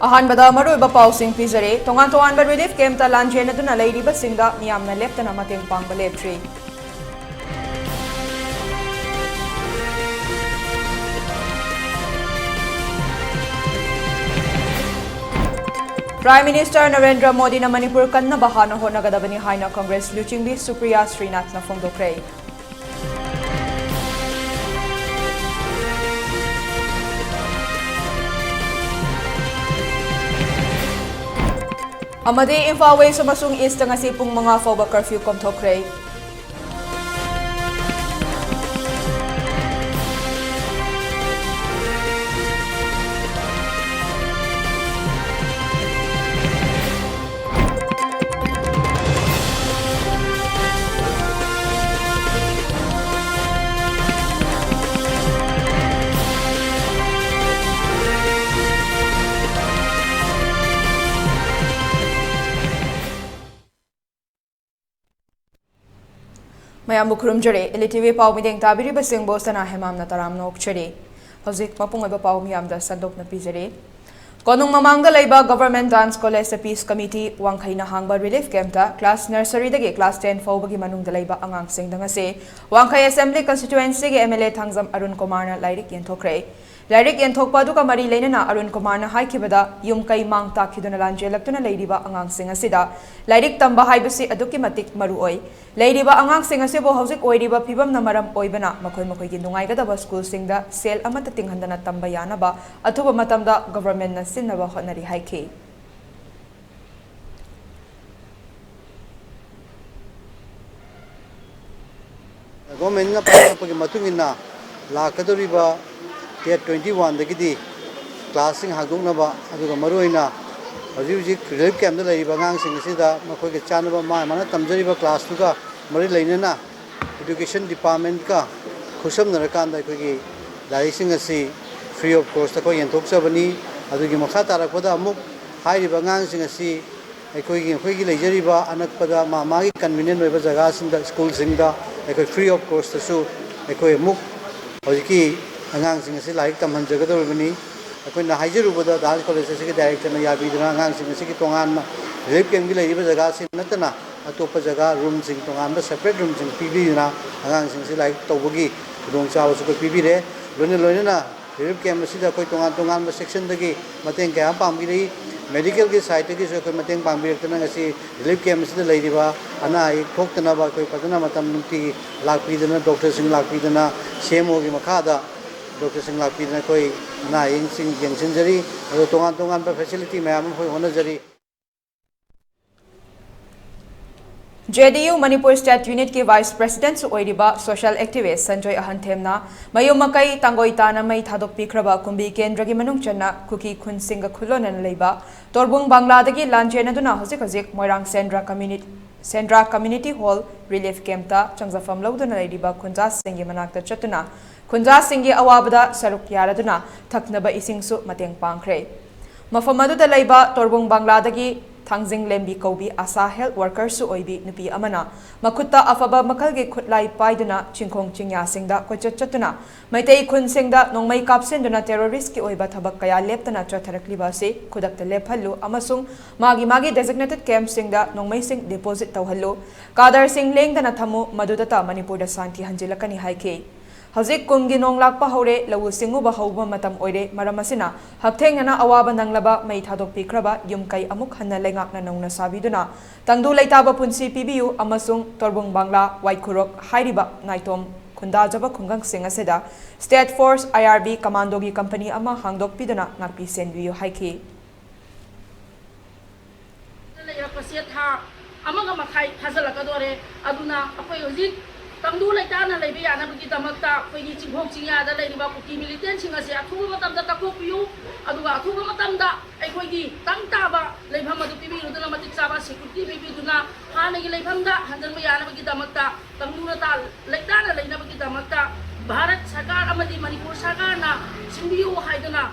अहानबदा मरुइबा पाउसिंग पिजरे तोंगान तोंगानबा relief कैम्पता लांजेनदुना लैरिबसिंगदा मियामना लेप्तना मतेंग पांगबा लेप्ट्री Prime Minister Narendra Modi na Manipur kanna bahana honnagadabani haina Congress Luchingbi Supriya Srinath na fongdokre. Amadi Imphal West amasung East ngasi pung mga fawba curfew komthokre. Mayam bukrum jare ELITETV pau mideng tabiri basing bosana Hemam na taram nok chare hozik mapung iba pau miyam da sandok na pizare konong mamangda laiba government dance college peace committee wangkhai na hangba relief camp ta class nursery dage class 10 fawbagi manung da laiba angang sing danga se wangkhai assembly constituency ge MLA thangjam Arun Kumar na lairik yenthokre lairik yenthokpa du ka mari leinana Arun Kumar na haikibada yum kai mang ta khiduna lanjelaptuna leiriba angang sing asida lairik tamba haibasi aduki matik maruoi Lady ba angang sing asibo housik oiriba pibam na maram oibana makoy gi nungay gadaba school singda sel amata tinghanda na tambayana ba athuba matamda government na sinaba honari haike government na pagi matungina lakadoriba year 21 dagidi classing hagung na ba aduga maruina Hauji relief camp da laiba ngang sing asida makhoi ke chanaba mana tamjariba class tu ka mari leinana education department ka khusam narakan da khoi gi daising asi free of cost ko yenthok sabani adugi makha tarakpada amuk hairiba ngang sing asi khoi gi leijariba anakpada magi convenient oiba jaga sinda school singda khoi free of cost su khoi muk hauji ki ngang sing asi laik tamhan jaga da bani Aku nak hajar ubah dance college se director na ya bidana ngang sing se ki tongan relief camp gi laiba jaga sin natana atopa jaga room sing tongan ba separate room sing pibi na ngang sing se like tawagi dong cha su ko pibi re loine na relief camp se da koi tongan ba section dagi mateng kya pam gi ri medical gi site gi so koi mateng pam bi tana ngasi relief camp se da laiba ana ai thok tana ba koi padana matam nunti lakpi dana doctor sing lakpi dana semo gi makha da Dr. Singh Lakpi na koi na ing sing yang sinjari ado tongan pa facility mayam hoi hona jari JDU Manipur State Unit ki Vice President su oiriba social activist Sanjoy Ahanthemna mayum makai tangoita na mai thadok pikraba kumbi kendra gi manung channa kuki khun singa khulona leiba torbung bangla dagi lanjena duna hojik moirang Sendra Community Hall Relief Camp ta changjafam lawduna leiba khunja singi manakta chatuna Khunja Singhi awabada saruk yaraduna thaknaba isingsu mateng pangkre mafamadu da laiba torbung bangladagi thangjing lembi kobi asa health worker su oibi nupi amana makutta afaba makalge khutlai paiduna chingkhong chingya singda kochachatuna maitei khun singda nongmai kapsenduna terrorist ki oiba thabak kaya leptana chatharakliba se khudakta lephallu amasung magi designated camp singda nongmai sing deposit tawhallu kadar sing lengdana thamu madudata Manipur da santi hanjilakani haike Hazik kumgi nong lakpa haure lawu singu ba hauba matam oire maramasina hakthengana awaba nanglaba mai thadok pikraba yumkai amuk hanna lengak na nongna sabiduna tangdu laitaba punsi pibiu amasung torbung bangla waikhurok hairiba naitom khunda jaba khungang singa seda State Force IRB commando gi company ama hangdok piduna ngakpi senbiu haiki amaga makai hajalakadore aduna apoi hojik Tangdu laitana laibi ana bagi damakta pagi cinghok cingya da laiba puki militan singa se athuba matamda takopiu aduga athuba matamda aikoigi tangtaba laibham adu pibi rudana matik saba security pibi duna hanagi laibhamda handan yana bagi damakta tangduna ta laitana laina bagi damakta Bharat Sarkar amadi Manipur Sarkar na simbiu haidana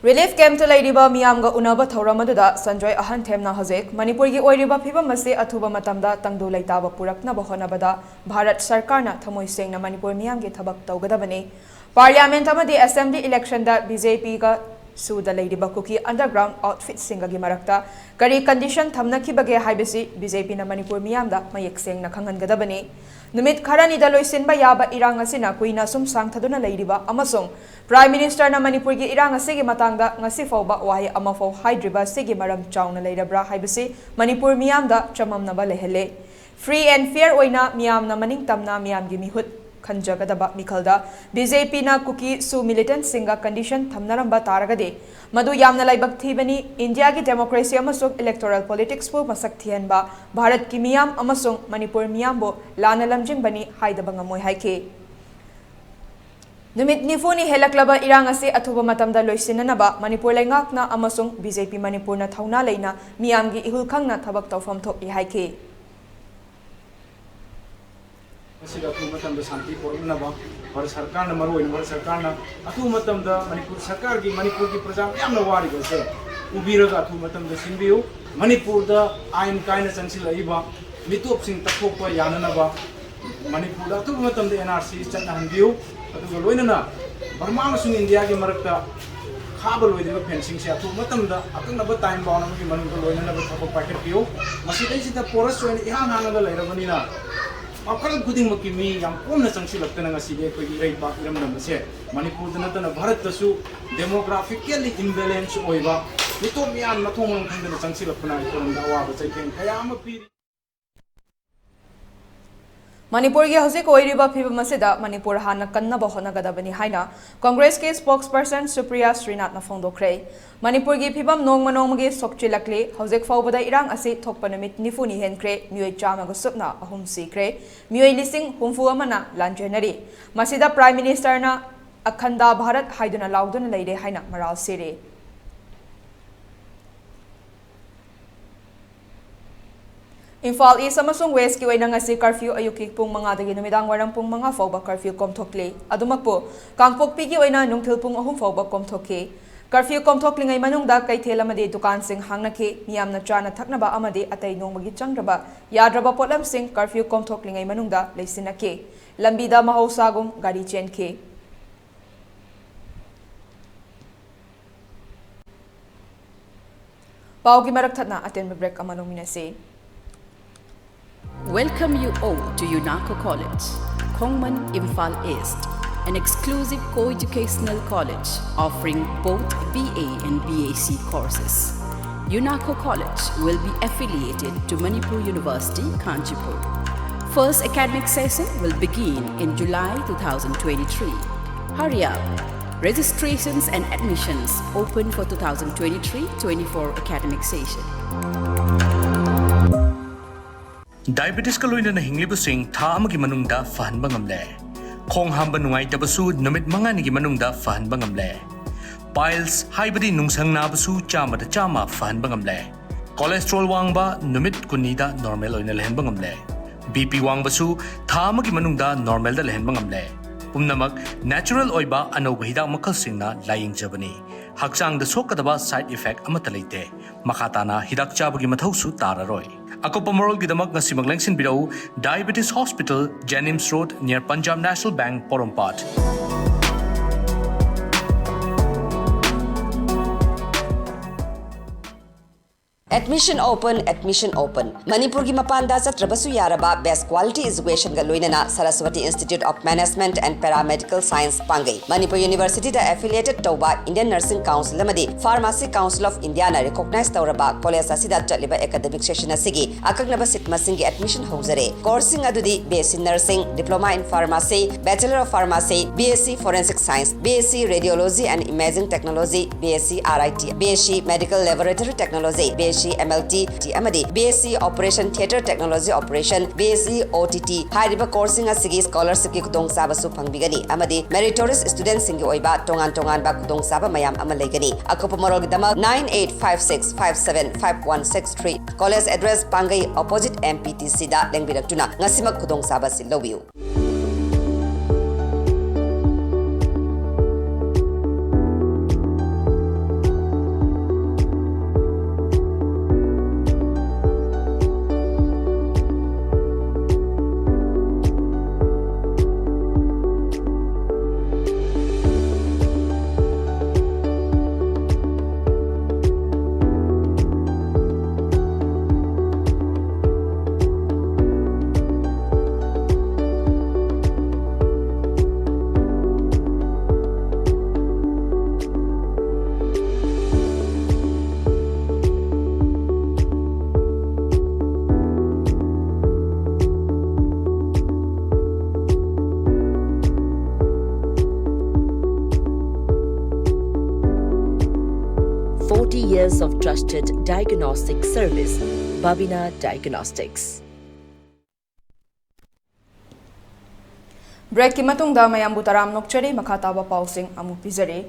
Relief camp to Ladiba Miamga Unaba Thoramadada, Sanjoy Ahanthemna Hozek, Manipur gi Oiriba Piba Mase Atuba Matamda, Tangdu Laitaba Purakna Bahonabada, Bharat Sarkarna, Tamoy Singh na Manipur Miamgi Tabak Taugadabane, Parliament amadi Assembly election da BJP ka suda leiriba kuki underground outfit singagi marakta kari condition thamna kibage haibasi BJP na Manipur miyamda mayek seng na khangangadabani numit kharani da loisinba yaba irang asina kuina sum sangthaduna leiriba amasong Prime Minister na Manipur gi irang asigi matangda ngasi fawba wahi amafo haidriba sigi maram chauna leirabra haibasi Manipur miyamda chamamna ba lehele free and fair oina miyamna maning tamna miyam gi mihut Kanjagadaba Mikalda, BJP na kuki su militant singa condition thamnaramba taragade, Madu Yamna Laibak Thibani, India ki democracy amasung electoral politics po masak thianba, Bharat ki miyam amasung Manipur miyambo lana lamjing bani haidabangamoy haike. Numit nifuni helaklaba irangasi athuba matamda loisinanaba Manipur laingak na amasung BJP Manipur na thauna leina miyamgi ihulkhang na thabak tawfam thok ihaike. शांति पोरनबा और सरकार न मरो इन सरकार न अथु मतम the Manipur की प्रजा याम न वारी बसे उबीरग अथु मतम द सिंबियो मणिपुर द आइन काइन संसिल लइबा मितोप सिंग तखोप याननबा मणिपुर द अथु मतम द एनआरसी चना हंबियो अथु लोइनना बर्मा मसुंग इंडिया के मरकता खाब लोइदिबा फेंसिंग से अथु मतम द अकनब टाइम बाउंड की मनुंग लोइननबा थको पाकेट पियो मसिदै सिदा पोरस ओइन इहां हांगा लैरबनिना अकल खुदिंग मकी मी याम Komna संसिलक्तना ngasibe khoi rei pa iram se Manipur da natana Bharat da su demographically imbalance oiba mito mian mathong long khangda संसिलक्तना iram da wa ba chaiken khayam pi Manipur gi hojik oiriba phibam asida Manipur hana kannaba honagadabani haina Congress ke spokesperson Supriya Srinath na phongdokre Manipur gi phibam nongmanong gi sokchilakle hojik fawbada irang asi thokpanamit nifuni henkre mioi chama go supna ahum sikre mioi lising humfu amana lanjenari masida Prime Minister na akhanda Bharat haiduna lauduna leire haina maral sire Infal East amasung West ki oina ngasi curfew ayuki pung mga dagi numidang warang pung mga fawba curfew komthokle adumakpo Kangpokpi ki oina nungthil pung ahum fawba komthokke curfew komthokli ngai manungda kaithel amade dukan sing hangnake miyamna chana thaknaba amade atai nongmagi changraba yadraba potlam sing curfew komthokli ngai manungda leisinake lambida mahausagum gari chenke Paugi marak thatna aten break amanong minase Welcome you all to UNACO College, Kongman Imphal East, an exclusive co-educational college offering both BA and BAc courses. UNACO College will be affiliated to Manipur University, Kanchipur. First academic session will begin in July 2023. Hurry up! Registrations and admissions open for 2023-24 academic session. Diabetes ka loina na hinglibusing tha amagi manungda fahanba ngamle khong hamba nungai tabasu numit manga nigi manungda fahanba ngamle piles haibadi nungsang na basu chama da chama fahanba ngamle cholesterol wangba numit kunida normal oina lehenba ngamle bp wangbasu tha amagi manungda normal da lehenba ngamle pumnamak natural oiba anoba hidak makhal singna laying jabani hakchang da sokadaba side effect amata leite makhatana hidak chabagi mathau su tararoi Akopa moral gidamak na simaglangsing bidau Diabetes Hospital, Jennings Road near Punjab National Bank, Porompat. Admission open. Manipur ki mapanda satrabasu yaraba best quality education ga loinana Saraswati Institute of Management and Paramedical Science Pangai. Manipur University da affiliated tauba Indian Nursing Council amadi Pharmacy Council of India na recognized tauraba college asida chaliba academic session asigi akagnaba sit masingi admission hauzare. Coursing adudi BSc Nursing, Diploma in Pharmacy, Bachelor of Pharmacy, BSc Forensic Science, BSc Radiology and Imaging Technology, BSc RIT, BSc Medical Laboratory Technology, BSc MLT, amadi BSc Operation Theatre Technology Operation, BSc OTT, hariba coursing asigi scholarship ki kudong saba su pangbigani amadi meritorious students singi oiba tongan ba kudong saba mayam amalaygani akopa moral gidama 9856575163 college address Pangai opposite MPTC da lengbidaktuna ngasimak kudong saba si lobiu years of trusted diagnostic service, Babina Diagnostics. Break ki matungda mayambu taram nokchari makataba pausing amu pizari.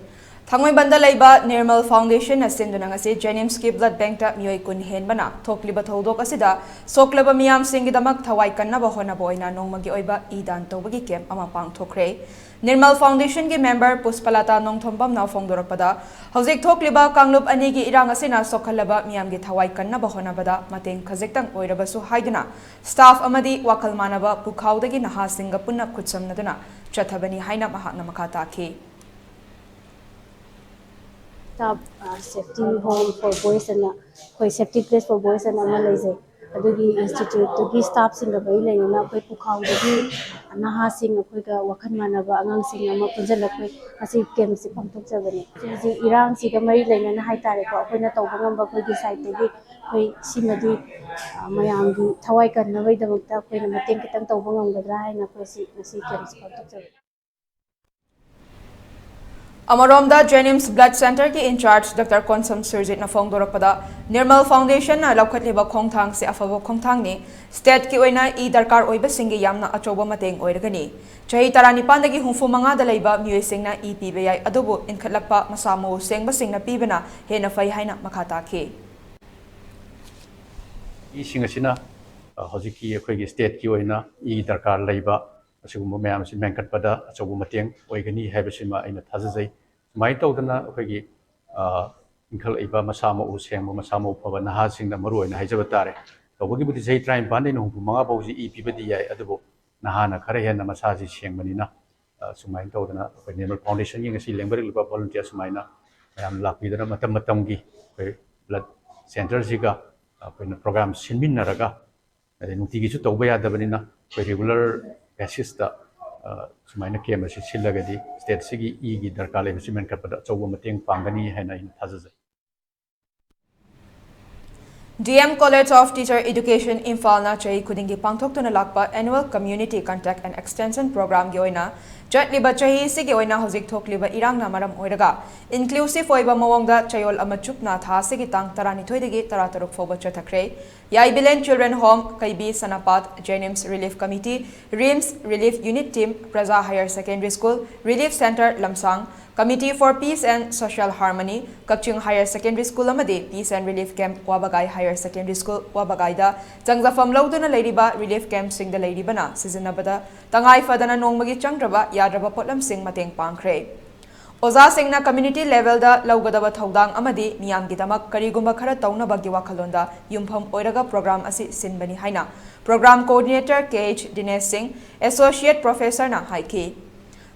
Thangmai banda laiba Nirmal Foundation asinduna ngasi Jenims ki blood bank ta miyoi kun hen bana thokliba thodok asida soklaba miyam singi damak thawai kanna ba hona boina nongmagi oiba idan tobagi kem ama pang thokre. Nirmal Foundation ki member Puspalata Nongthombam na fongdorakpada hojik thokliba kanglup ani gi irang asina sokhalaba miyam gi thawai kanna ba hona bada mateng khajektang oirabasu haiduna staff amadi wakal manaba pukhaudagi naha singa punna khutsamnaduna chathabani haina mahakna makata ki. Safety home for boys and safety place for boys and institute to staff sing the bailey and up with Pukau Naha sing a quick Wakanmanaba among sing a Mapuzella as it came to Pamtok Iran Sigamari and Haitari when a Tobanga could decide to be Simadi Mayamgi Tawaika Navay the Mukta when a Matinkan Tobanga the dry and a Pesi came. Amaromda Jenims Blood Center ki in charge Dr. Konsam Surjit na fongdorakpada Nirmal Foundation na laukhatliba khongthang se afabo khongthang ni state ki oina I darkar oiba singi yamna achoba mateng oiragani chahi tarani pandagi humfu manga da leiba miyoi singna I pibeyai adubu inkhatlakpa masamo sengba singna pibana hena fai haina makhata ki I singasina hojiki akhoi state ki oina I darkar leiba asigumba mayam sin menkatpada achoba mateng oigani haibasima aina thajai mai tawdana akhoi inkhal iba masama u sengba masama phaba naha singna maru oina haijaba tare tawbagi budi sei train pande no hu manga bauji I pibadi yai adubo naha na khare hena masaji sengmani na sumai tawdana akhoi Nirmal Foundation gi ngasi lengbari liba volunteer sumaina mayam lakpidana matam matam gi akhoi blood center siga akhoi program sinminnaraga nunti gi chu tawba yadabanina akhoi regular basis da sumaina kem asi silagadi state sigi E gi darkar le simen kapada chowa mateng pangani haina in thajai DM College of Teacher Education Imphal na chahi khudingi pangthoktuna lakpa annual community contact and extension program gi oina chatliba chahi sigi oina hojik thokliba irang na maram oiraga inclusive oiba mawongda chayol amachuk na tha sigi tang 12 dagi 13 foba chathakre Yaibilen Children Home Kaibi Sanapat Jenims Relief Committee Rims Relief Unit Team Praza Higher Secondary School Relief Center Lamsang Committee for Peace and Social Harmony Kakchung Higher Secondary School amadi Peace and Relief Camp Wabagai Higher Secondary School Wabagai da Changjafam lauduna leiriba relief camp sing da leiribana sizinabada tangai fadana nongmagi changdraba yadraba potlam sing mateng pangkhre Oza singna community level da laugadaba thodang amadi miyam gidamak karigumba khara taunabagi wakhalonda yumpham oiraga program asi sinbani haina program coordinator KH Dinesh Singh associate professor na haiki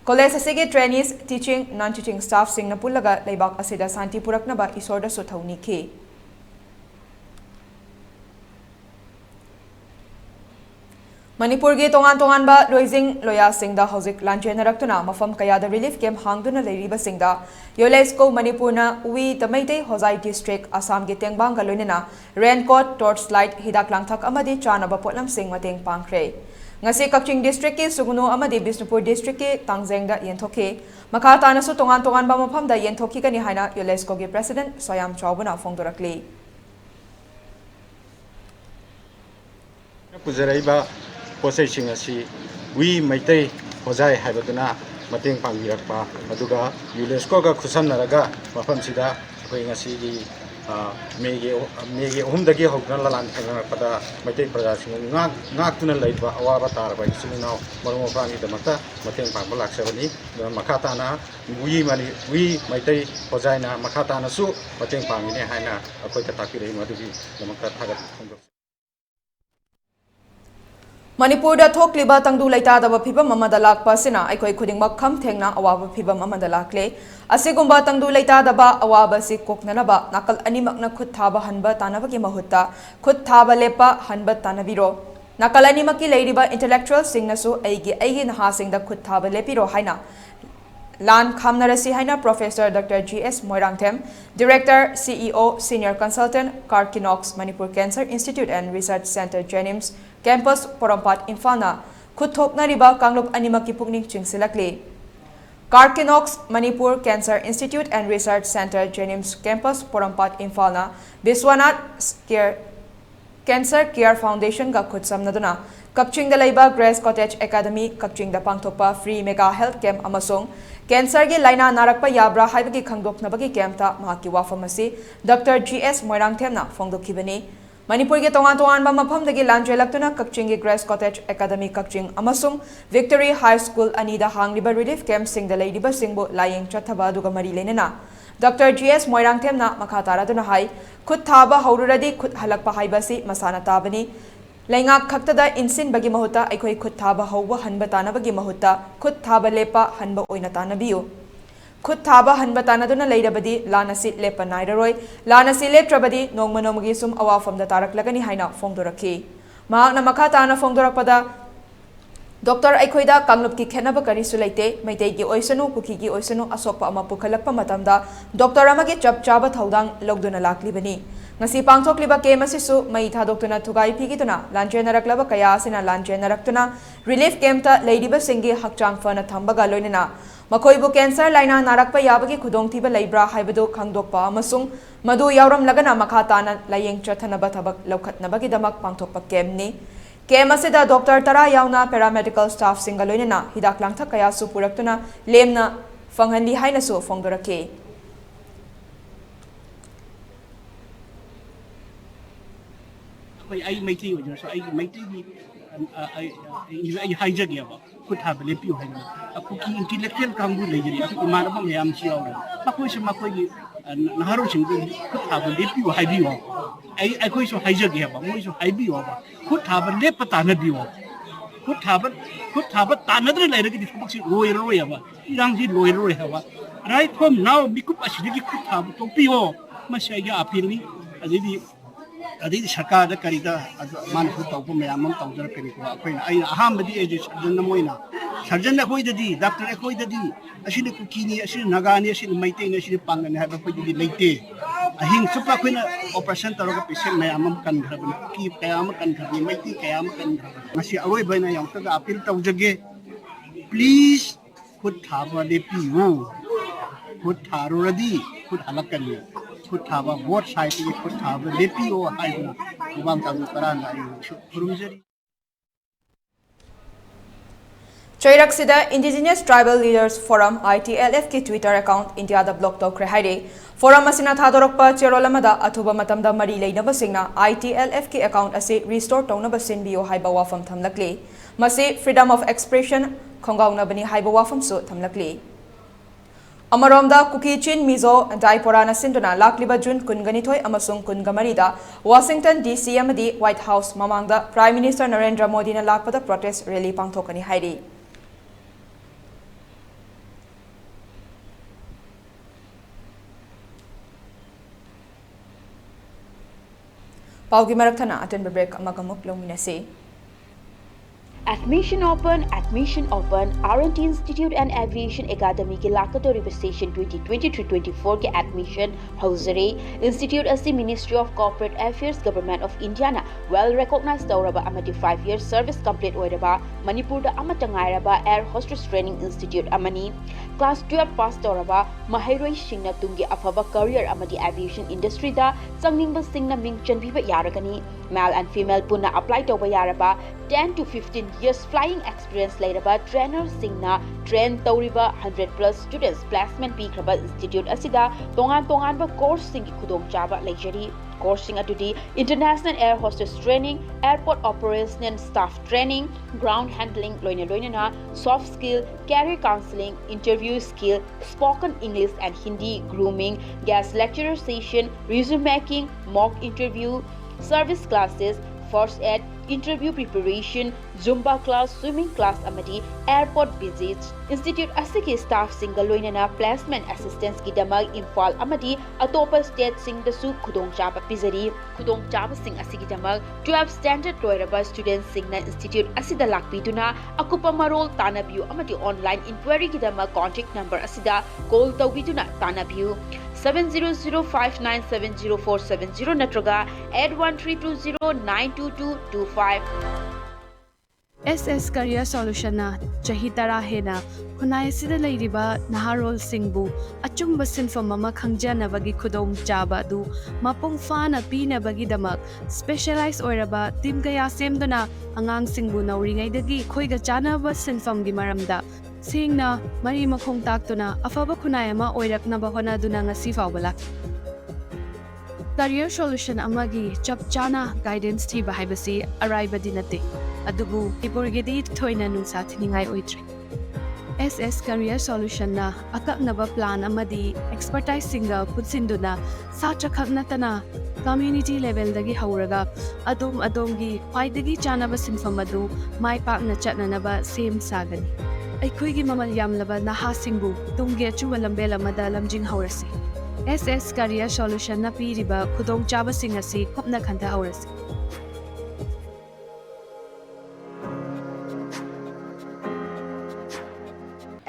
college asigi trainees teaching non teaching staff singna pullaga leibak asida santi puraknaba isorda sothauni ki Manipur gi tongan ba loising loya singda hojik lanchenarakuna mafam kayada relief camp hangduna leiriba singda UNESCO Manipurna ui tamaitei hozai district Assam gi tengbang galoinena raincoat torchlight hidak langthak amadi chanaba potlam sing mateng pangkhre ngasi Kakching district ki Sugunu amadi Bisnupur district ki Tangjengda yenthoki makha tanasu tongan ba mafamda yenthoki kani haina UNESCO gi president Soyam Chaubuna fongdorakli Puzaraiba posai sing asi wi maitai hojai haibaduna mateng pangbirakpa aduga UNESCO ga khusamnaraga mafam sida koi ngasi gi mege ohumdagi hokna lalan thangrakpada maitai praja sing ngaktuna leiba awaba tarba sinau marmo prani damata mateng pangba laksabani makata na wi maitai hojai na makata na su mateng pangine haina akoi katakire madugi damata thagat khongdo Manipur da thokliba tangdu laita da phibam amada lakpa sina aikoi khudingmak kham thengna awaba phibam amada lakle asigumba tangdu laita da ba awaba si koknana ba nakal animakna khut thaba hanba tanaba ki mahutta khut thaba lepa hanba tanabiro nakal animaki leiriba intellectual singnasu aigi naha singda khut thaba lepiro haina Lan Khamnarasi Haina Professor Dr. G.S. Moirangthem, Director, CEO, Senior Consultant, Karkinox Manipur Cancer Institute and Research Center Jenims, Campus Porompat Infana, Kuthok Nariba Kanglup Animaki Pukning Chingsilakli. Karkinox Manipur Cancer Institute and Research Center Jenims Campus Porampat Infalna Biswanath Cancer Care Foundation ga khut samnaduna Kakching da laiba Grace Cottage Academy Kakching da pangthokpa free mega health camp amasong cancer gi laina narakpa yabra haibagi khangdoknabagi camp ta mahaki wafam asi Dr. GS Moirangthemna phongdokhibani Manipur ge tongan ba mafam dagi lanjelaktuna Kakching gi Grace Cottage Academy Kakching amasung Victory High School anida hangliba relief camp sing da laidiba singbu layeng chathaba duga mari lenena Dr. GS Moirangthemna makhatara duna hai khut thaba haururadi khut halakpa haibasi masana tabani Laingak khaktada insin bagi mahuta aikoi khut thaba hauba hanba tana bagi mahuta khut thaba lepa hanba oina tana biu khut thaba hanba tana duna leirabadi lanasi lepa nairaroi lanasi letrabadi nongma nomagi sum awafam da tarak lagani haina phongdorakhi mahakna makha tana phongdorakpada Doctor Aikoida Kanglup ki khenaba kari sulaite maitei gi oisanu kuki gi oisanu asokpa ama pukhalakpa matamda Doctor amagi chap chaba thaudang logduna lakli bani ngasi pangthokliba ke masisu mai thadoktuna thugai phigituna lanchenaраklaba kaya asina lanchenaраktuna relief camp ta leidiba singi hakchang fana thambaga loinena makoibu cancer laina narakpa yabagi khudongthiba leibra haibadu khangdokpa amasung madu yauram lagana makhatana layeng chathanaba thabak lokhatnabagi damak pangthokpa camp Kem asida Dr. Tara yauna paramedical staff singaloinena hidak langthak kaya su puraktuna lemna fanghanli haina su phongdorake ai maiti ojo so ai maiti ai haija gya ba khut ha bele pi hoina aku ki intellectual kambu leiri aku imara ba mayam chi aura makoi se makoi gi naharo sing khut ha bele pi hai bi ho ai koi so haija gya ba moi so hai bi ho ba khut ha bele pata na bi ho khut ha ba ta na dre leiri gi thak si roi ba irang ji roi ha ba right from now bikup asidi gi khut ha to pi ho ma sai ga apil ni adidi sarkar da karida man fu tawpo mayam tawjar kani ko akoina ai aham badi eje sarjan moina sarjan da hoidadi doctor e hoidadi asini kukini asini nagani asini maite ni asini pangani ha ba hoidadi leite ahing supra koina operation taroga patient mayam kan grabani ki kayam kan grabani maite kayam kan grabani masi aroi baina yang ta appeal tawjage please khut thaba de piu khut tharuradi khut halakani khut thaba both side ki khut thaba lepi o haina ubang tabu karana khurumjari Choiraksida Indigenous Tribal Leaders Forum ITLF ki Twitter account India da block tokre haide forum asina thadorokpa cherolamada athuba matamda mari leinaba singna ITLF ki account ase restore tawnaba sinbio haiba wafam thamlakli masi freedom of expression khongauna bani haiba wafam su thamlakli Amaromda Kuki Chin Mizo Daiporana Sinduna Lakliba Jun Kunganitoy Amasung Kungamarida Washington DC Amadi White House Mamangda Prime Minister Narendra Modi na lakpada protest rally pangthokani hairi Paugi Maraktana aten break amagamuk lominase Admission open, R&T Institute and Aviation Academy ke Lakatori Station 2023-24 ke admission Hausare Institute as the Ministry of Corporate Affairs Government of Indiana well recognized Tauraba Amati 5 years service complete Oiraba Manipur da Amatangairaba Air Hostess Training Institute Amani Class 12 pass Tauraba Mahairoi Singna Tungi Afaba career Amati aviation industry da Sangningba Singna Ming Chanbiba Yaragani male and female Puna apply Toba Yaraba 10 to 15 years flying experience later trainer singna train tauriba 100 plus students placement pikraba institute asida tongan ba course sing khudong chaba lecture course sing atudi international air hostess training airport operation and staff training ground handling loina soft skill career counseling interview skill spoken english and hindi grooming guest lecturer session resume making mock interview service classes first aid interview preparation, Zumba class, swimming class amadi, airport visits, institute asiki staff singaloinana placement assistance ki damag infal amadi, atopa state sing the su kudong chaba pizari, kudong chaba sing asiki damag, 12 standard loiraba students singna institute asida lakpituna, akupa marol tanabiu amadi online inquiry ki damag contact number asida, call tawbituna tanabiu. 700597047 natraga 8132092225 SS Career Solution na chahi tara hena khunai sida leiriba naharol singbu achumba sinfam ama khangjanabagi khudong chaba du mapung fana pinabagi damak specialized oiraba team kaya semdona angang singbu nauringai dagi khoiga chanaba sinfam gi maramda singna mari makhong taktuna afaba khunai ama oiraknaba honaduna ngasi fawbalak career solution amagi chap chana guidance thiba haibasi arriba dinate adubu ipurgedi thoina nungsa thiningai oitre SS career solution na akaknaba plan amadi expertise singa putsinduna satra khaknatana community level dagi hauraga adom gi khwaidagi chanaba sinfam adu mai pakna chatnanaba sem sagani ꯑꯩꯈꯣꯏꯒꯤ ꯃꯃꯜ ꯌꯥꯝꯂꯕ ꯅꯍꯥꯁꯤꯡꯕꯨ ꯇꯨꯡꯒꯤ ꯑꯆꯨꯝꯕ ꯂꯝꯕꯦꯜ ꯑꯃꯗ ꯂꯝꯖꯤꯡ ꯍꯧꯔꯁꯤ SS Career Solution ꯅ ꯄꯤꯔꯤꯕ ꯈꯨꯗꯣꯡꯆꯥꯕꯁꯤꯡ ꯑꯁꯤ ꯀꯨꯞꯅ ꯈꯟꯊꯍꯧꯔꯁꯤ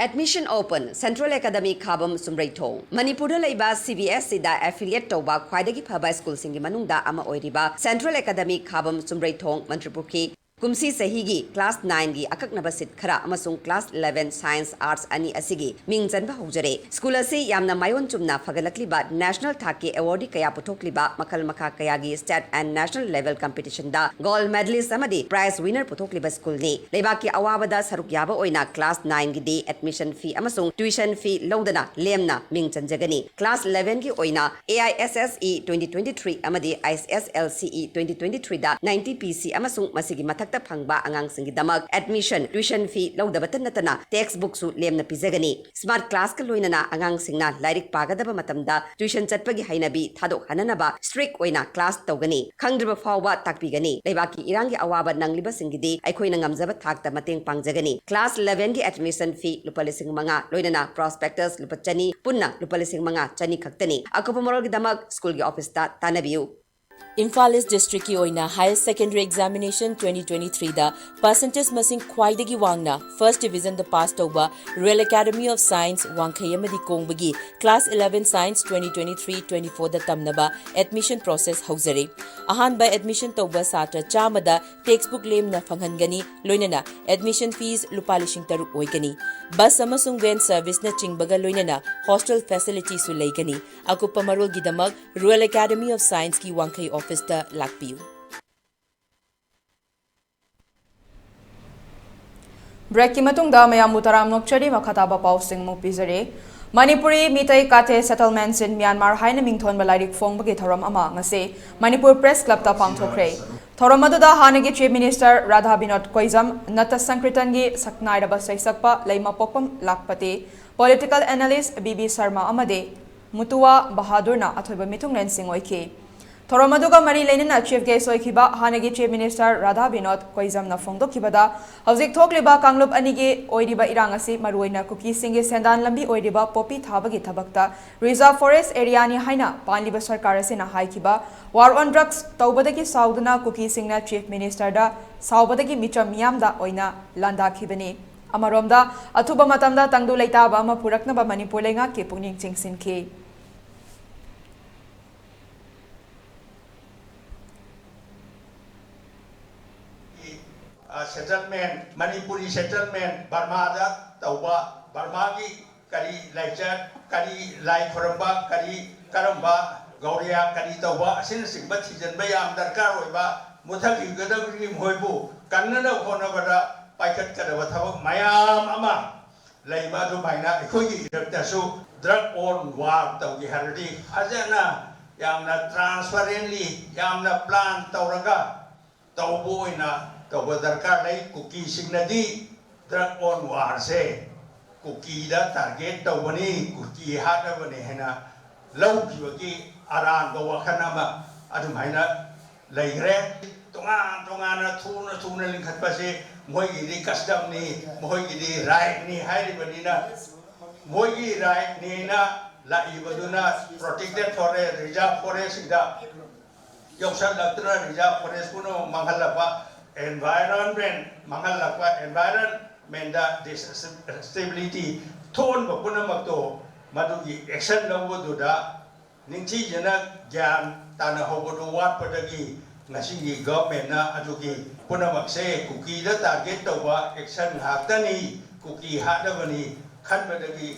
Admission open Central Academy Khabam Sumraithong Manipur Leiba CBSE da affiliate toba khwaidagi phaba school singi manungda ama oiriba Central Academy Khabam Sumraithong Mantripurki Kumsi Sahigi Class 9 gi akaknaba sit khara amasung Class 11 Science Arts ani asigi mingjanba hojare School asi yamna mayon chumna fagalakliba National Thaki Awardee kaya puthokliba makal makha kaya gi state and national level competition da gold medalist amadi prize winner puthokliba school ni lebaki awabada saruk yaba oina Class 9 gi di admission fee amasung tuition fee lodana lemna mingjanjagani Class 11 gi oina AISSE 2023 amadi ISSLCE 2023 da 90 PC amasung masigi takta phangba angang singi damak admission tuition fee lodabatan natana textbook su lemna pizagani smart class ka loinana angang singna lairik pagadaba matamda tuition chatpagi hainabi thadok hananaba strict oina class tawgani khangdriba fawba takpigani leibaki irangi awaba nangliba singidi aikhoina ngamjaba thakta mateng pangjagani class 11 gi admission fee lupalising manga loinana prospectus lupachani punna lupalising manga chani khaktani akopamorol gi damak school gi office ta tanabiu Imphal East District ki oina Higher Secondary Examination 2023 da percentage masing khwaidagi wangna First Division da pass tawba Royal Academy of Science Wangkhayamadi Kongbagi Class 11 Science 2023-24 da tamnaba admission process hauzare ahan by admission tawba satra chamada textbook lemna fanghangani loinana admission fees lupa lishing taruk oigani bus amasung van service na chingbaga loinana hostel facilities su leigani akupa marol gidamak Royal Academy of Science ki Wangkhay office da lakpiu Break ki matungda mayam mutaram nokchari makhataba pausing mo pizare Manipuri mitai kate settlements in Myanmar haina mingthon balairik fongbagi thoram ama ngase Manipur Press Club ta pangthokre thoram aduda hanagi Chief Minister Radha Binod Koizam Nata Sankritan gi saknairaba saisakpa leima pokpam lakpate political analyst BB Sharma amade Mutua Bahadur na athoiba mithung lensing oike Thoromaduga Mari Lenina Chief Guest Oikiba Hanagi Chief Minister Radha Binod Koizam na Fongdo Kibada Hauzik Thokliba Kanglup Anige Oidiba Irangasi Maruina Kuki Singi Sendan Lambi Oidiba Popi Thabagi Thabakta Reserve Forest Area ni Haina Panliba Sarkar Asina Haikiba War on Drugs Taubadagi Saudana Kuki Singna Chief Minister da Saubadagi Micham Miyamda Oina Landa Kibani Amaromda Atuba Matamda Tangdu Leitaba Ama Puraknaba Manipur Lenga Ki Pungning Chingsin Ki Settlement, Manipuri settlement, Burma da tauba, Burma gi kari laichat, kari lai koramba, kari karamba, Gauria kari tauba, asin singbat hijan bayam darkar oiba, muthaki gadagri moibu, kannana khona bada paikat kadaba thabak mayam ama, laiba do maina ikhogi iraktasu drug on war taugi hardi, hajana yamna transparently, yamna plan tauraga, taubu ina Tauba darkar lai kuki signadi drug on war se kuki da target taubani kuki hada bani hena lau kiwaki aran go wakhana ma adu maina laigre tonga na thuna lingkhat pa se moi gi custom ni moi gi right ni hairi bani na moi gi right ni na la ibaduna protected forest reserve forest da yoksan daktra reserve forest kuno manghalapa environment mangalakwa environment da stability thon ba punamak to madugi action lawo do da ningchi jana gyan tana hobodo wat padagi ngasi government na aduki punamak se kuki da target tawba action haktani kuki hadabani khanbadagi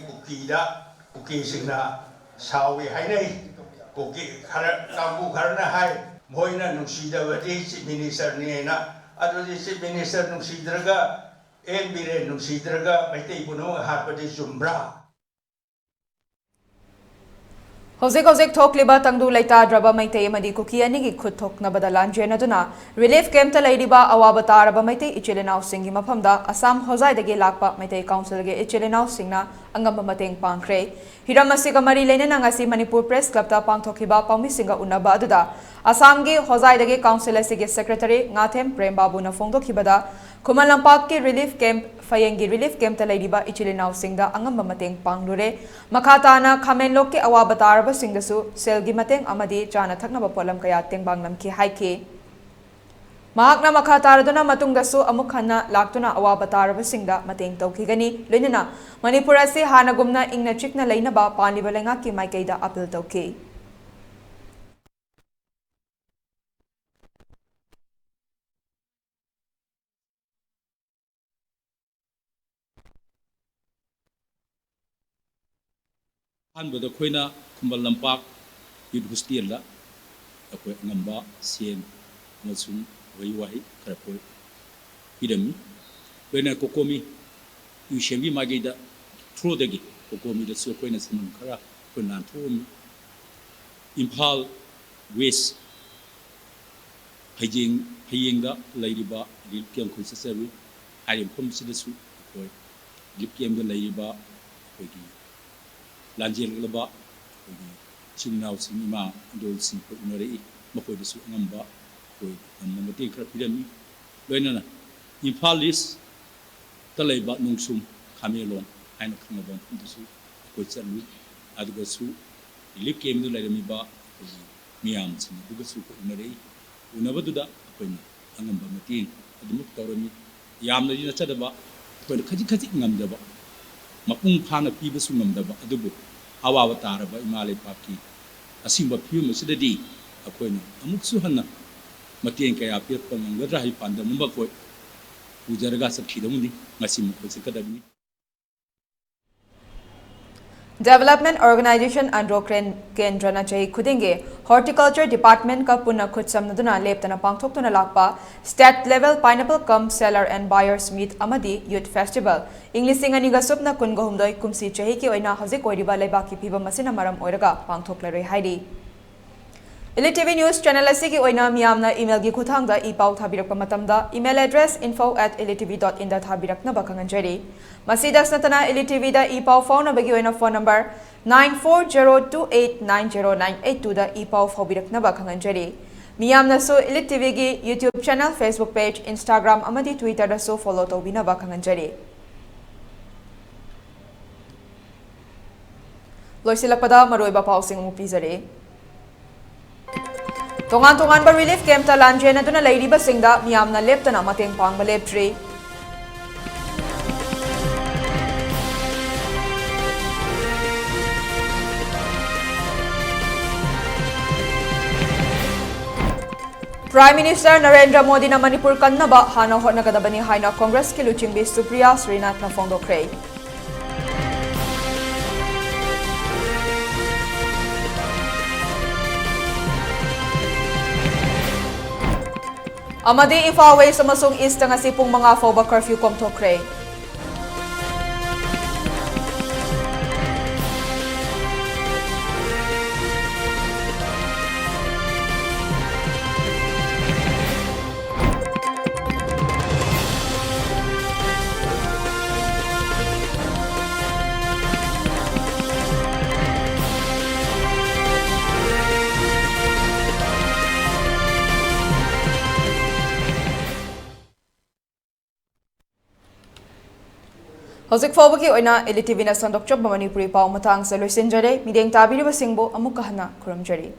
kuki singna sawi hainai kuki khara kambu kharna hai moina nungsidawadi chief minister ni na adudi chief minister nungsidraga NBR nungsidraga maitei puno hatpadi zumbra Hojik thokliba tangdu laita draba maitei amadi kuki anigi khut thoknabada lanjena duna relief camp ta leidiba awaba taraba maitei ichilenau singi mafamda Assam hozaidagi lakpa maitei council ge ichilenau singna angamba mateng pangkhre hiram asiga mari leinana ngasi Manipur Press Club ta pangthokiba pangmi singa unaba aduda Assam ge hozaidagi council asigi secretary Ngathem Prem Babu na phongdokhibada Kumal Lampak ki relief camp Fayengi relief camp ta leidiba ichilenau singda angamba mateng panglure makhatana khamen lok ke awaba taraba singdasu selgi mateng amadi chana thaknaba polam kaya tengbang namki haike mahakna makhataruduna matungdasu amuk khanna laktuna awaba taraba singda mateng tawkhigani loinana Manipur ase hanagumna ingna chikna leinaba panliba lenga ki maikaida appeal tawki Anbada khoina Kumbal Lampak Youth Hostel la akoi ngamba siem masung wai karapoi idami wena kokomi yu shembi magida through dagi kokomi da so khoina sinam khara khoina thomi Impal West hayeng da lairiba lipkiam khoi sasawi ayem phom sidasu khoi lipkiam da lairiba khoi Lanjel Laba, Chimnau Sinima, Dol Sin Nori, Mako Su Namba, and Mamatin Crapidami, Benana, Impalis, Taleba Nungsum, Camelon, and Kanaban, Dusu, Koitsalu, Adgasu, Lip came to Ladamiba, Miams, and Bugasu Nori, who never do that when Angamba Matin, Admuk Torami, Yamna Chadaba, when Kajikati Namdaba. Mapung Pana Pibas Namdaba, Adubu, Awa Taraba, Imale Paki, Asimba Pumas, the D, Aquena, Amuksuhana, Matienka, Pirpam, and Gadrahi Panda, Mumbako, Ujaragas of Kidamuni, Masim Academy. Development Organization Androkren Kendrana Chai Kudinge, Horticulture Department ka Puna Kutsam Naduna Leptana Pangtokuna Lakpa, State Level Pineapple Cum Seller and Buyers Meet Amadi Youth Festival, English Aniga Supna Kungohumdoi Kumsi Chahiki Oina Hazik Oriba Lebaki Piba Masina Maram Oiraga, Pangtoklare Heidi. ELITETV News Channel Asigi Oina Miamna email gi Kuthangda ipau thabirak pamatamda email address info@elitetv.in da thabirak na bakanganjari Masidas natana ELITETV da ipau phone bagi oina phone number 9402890982 da ipau phobirak na bakanganjari Miamna so ELITETV gi YouTube channel Facebook page Instagram amadi Twitter da so follow tawbina bakanganjari Loisilakpada maroiba pausing mu pizare Tongan-tongan ba relief camp ta lanjena duna lairiba singda miyamna leptana mateng pangba leptri. Prime Minister Narendra Modi na Manipur kannaba hana hotnagadabani haina Congress ki luchingbi Supriya Srinath na phongdokre. Amadi Imphal West amasung East nga sipong mga FOBA curfew komtokre. Hojik fawbaki oina ELITETV na sandok chop Manipuri pau matang sa loisinjare mideng tabiriba singbo amuk kahana kuramjari.